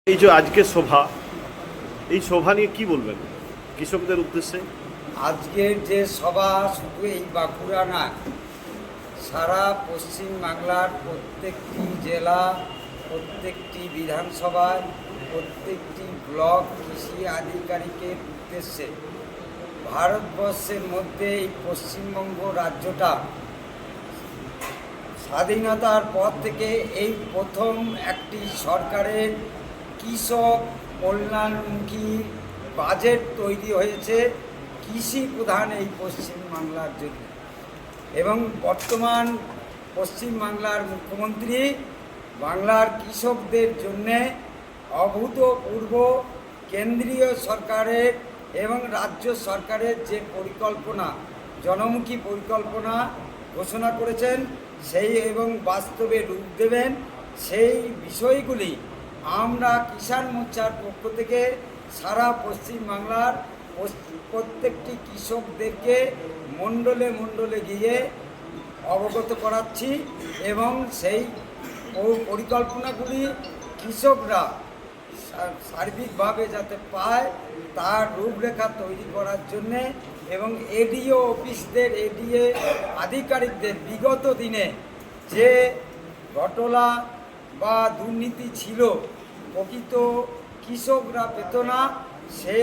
এই যে আজকে সভা, এই সভা নিয়ে কি বলবেন কৃষকদের উদ্দেশ্যে? আজকের যে সভা শুধু এই বাঁকুড়া না, সারা পশ্চিম বাংলার প্রত্যেকটি জেলা, প্রত্যেকটি বিধানসভায়, প্রত্যেকটি ব্লক কৃষি আধিকারিকের উদ্দেশ্যে ভারতবর্ষের মধ্যে এই পশ্চিমবঙ্গ রাজ্যটা স্বাধীনতার পর থেকে এই প্রথম একটি সরকারের কৃষক কল্যাণমুখী বাজেট তৈরি হয়েছে কৃষি প্রধান এই পশ্চিমবাংলার জন্য। এবং বর্তমান পশ্চিমবাংলার মুখ্যমন্ত্রী বাংলার কৃষকদের জন্যে অভূতপূর্ব কেন্দ্রীয় সরকারের এবং রাজ্য সরকারের যে পরিকল্পনা, জনমুখী পরিকল্পনা ঘোষণা করেছেন, সেই এবং বাস্তবে রূপ দেবেন, সেই বিষয়গুলি আমরা কিষাণ মোর্চার পক্ষ থেকে সারা পশ্চিমবাংলার প্রত্যেকটি কৃষকদেরকে মণ্ডলে মণ্ডলে গিয়ে অবগত করাচ্ছি এবং সেই পরিকল্পনাগুলি কৃষকরা সার্বিকভাবে যাতে পায় তার রূপরেখা তৈরি করার জন্যে এবং এডিও অফিসদের, এডিএ আধিকারিকদের বিগত দিনে যে ঘটনা বা দুর্নীতি ছিল, প্রকৃত কৃষকরা পেত না, সে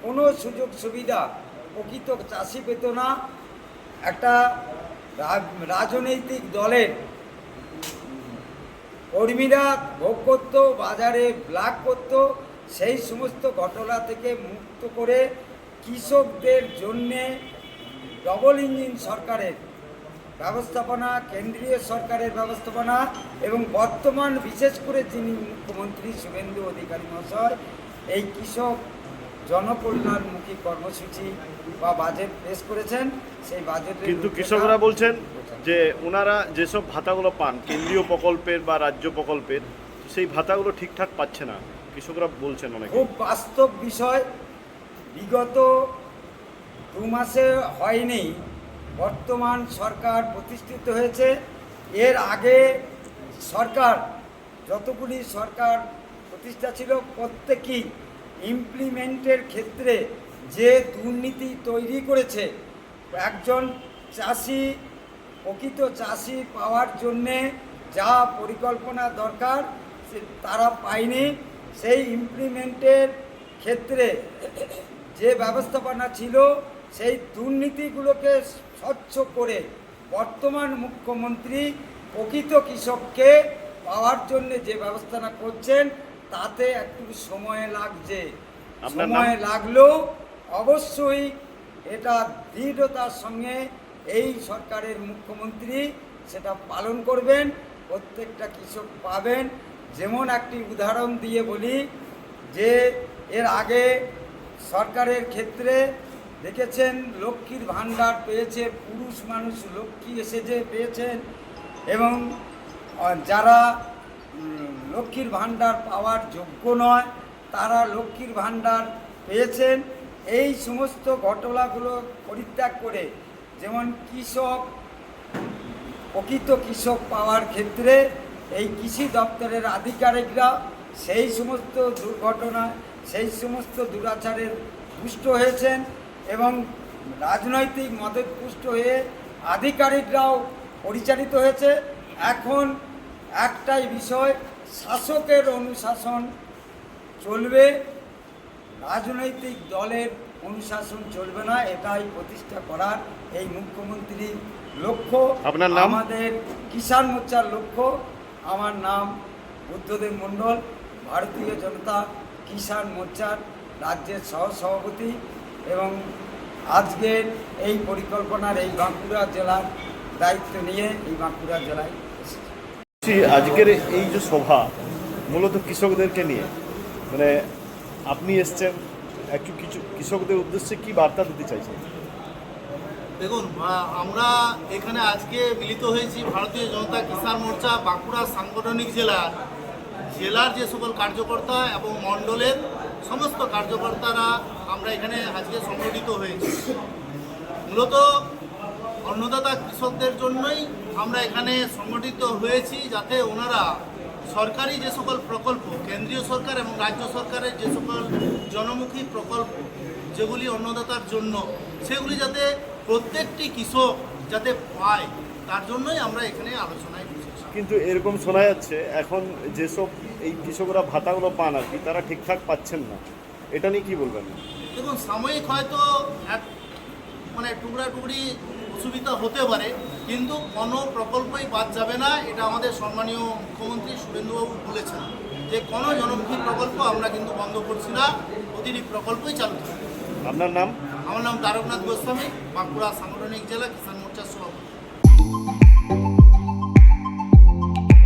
কোনো সুযোগ সুবিধা প্রকৃত চাষি পেত না। একটা রাজনৈতিক দলের কর্মীরা ভোগ করত, বাজারে ব্ল্যাক করত, সেই সমস্ত ঘটনা থেকে মুক্ত করে কৃষকদের জন্যে ডবল ইঞ্জিন সরকারের ব্যবস্থাপনা, কেন্দ্রীয় সরকারের ব্যবস্থাপনা এবং বর্তমান বিশেষ করে যিনি মুখ্যমন্ত্রী শুভেন্দু অধিকারী মহাশয় এই কৃষক জনকল্যাণমুখী কর্মসূচি বা বাজেট পেশ করেছেন। সেই বাজেটে কিন্তু কৃষকরা বলছেন যে ওনারা যেসব ভাতাগুলো পান কেন্দ্রীয় প্রকল্পের বা রাজ্য প্রকল্পের, সেই ভাতাগুলো ঠিকঠাক পাচ্ছে না, কৃষকরা বলছেন। অনেক খুব বাস্তব বিষয়। বিগত 2 মাসে হয়নি, বর্তমান সরকার প্রতিষ্ঠিত হয়েছে। এর আগে সরকার, যতগুলি সরকার প্রতিষ্ঠা ছিল, প্রত্যেকেই ইমপ্লিমেন্টের ক্ষেত্রে যে দুর্নীতি তৈরি করেছে, একজন চাষি, প্রকৃত চাষি পাওয়ার জন্যে যা পরিকল্পনা দরকার তারা পায়নি। সেই ইমপ্লিমেন্টের ক্ষেত্রে যে ব্যবস্থাপনা ছিল, সেই দুর্নীতিগুলোকে স্বচ্ছ করে বর্তমান মুখ্যমন্ত্রী প্রকৃত কৃষককে পাওয়ার জন্য যে ব্যবস্থাটা করছেন, তাতে একটু সময় লাগছে। সময় লাগলেও অবশ্যই এটা দৃঢ়তার সঙ্গে এই সরকারের মুখ্যমন্ত্রী সেটা পালন করবেন, প্রত্যেকটা কৃষক পাবেন। যেমন একটি উদাহরণ দিয়ে বলি যে এর আগে সরকারের ক্ষেত্রে দেখেছেন লক্ষ্মীর ভাণ্ডার পেয়েছে, পুরুষ মানুষ লক্ষ্মী এসেছে পেয়েছেন, এবং যারা লক্ষ্মীর ভাণ্ডার পাওয়ার যোগ্য নয় তারা লক্ষ্মীর ভাণ্ডার পেয়েছেন। এই সমস্ত ঘটনাগুলো পরিত্যাগ করে যেমন কৃষক, প্রকৃত কৃষক পাওয়ার ক্ষেত্রে এই কৃষি দপ্তরের আধিকারিকরা সেই সমস্ত দুর্ঘটনা, সেই সমস্ত দুরাচারের পুষ্ট হয়েছেন এবং রাজনৈতিক মদতপুষ্ট হয়ে আধিকারিকরাও পরিচালিত হয়েছে। এখন একটাই বিষয়, শাসকের অনুশাসন চলবে, রাজনৈতিক দলের অনুশাসন চলবে না। এটাই প্রতিষ্ঠা করার এই মুখ্যমন্ত্রীর লক্ষ্য। আপনার নাম? আমাদের কিষাণ মোর্চার লক্ষ্য। আমার নাম বুদ্ধদেব মণ্ডল, ভারতীয় জনতা কিষাণ মোর্চার রাজ্যের সহসভাপতি এবং আজকের এই পরিকল্পনার এই বাঁকুড়া জেলার দায়িত্ব নিয়ে এই বাঁকুড়া জেলায় এসেছি। আজকের এই যে সভা মূলত কৃষকদেরকে নিয়ে, মানে আপনি এসছেন, একটু কিছু কৃষকদের উদ্দেশ্যে কি বার্তা দিতে চাইছেন? দেখুন, আমরা এখানে আজকে মিলিত হয়েছি ভারতীয় জনতা কিষাণ মোর্চা বাঁকুড়া সাংগঠনিক জেলার যে সকল কার্যকর্তা এবং মণ্ডলের সমস্ত কার্যকর্তারা আমরা এখানে আজকে সংগঠিত হয়েছি। মূলত অন্নদাতা কৃষকদের জন্যই আমরা এখানে সংগঠিত হয়েছি, যাতে ওনারা সরকারি যে সকল প্রকল্প, কেন্দ্রীয় সরকার এবং রাজ্য সরকারের যে সকল জনমুখী প্রকল্প যেগুলি অন্নদাতার জন্য, সেগুলি যাতে প্রত্যেকটি কৃষক যাতে পায়, তার জন্যই আমরা এখানে আলোচনায় বসেছি। কিন্তু এরকম শোনা যাচ্ছে এখন যেসব এই কৃষকরা ভাতাগুলো পান আর কি, তারা ঠিকঠাক পাচ্ছেন না, এটা নিয়ে কি বলবেন? দেখুন, সাময়িক হয়তো এক টুকরা টুকরি অসুবিধা হতে পারে, কিন্তু কোনো প্রকল্পই বাদ যাবে না। এটা আমাদের সম্মানীয় মুখ্যমন্ত্রী সুরেন্দ্রবাবু বলেছেন যে কোনো জনমুখী প্রকল্প আমরা কিন্তু বন্ধ করছি না, প্রতিটি প্রকল্পই চালু থাকবে। আপনার নাম? আমার নাম তারকনাথ গোস্বামী, বাঁকুড়া সাংগঠনিক জেলা কিষাণ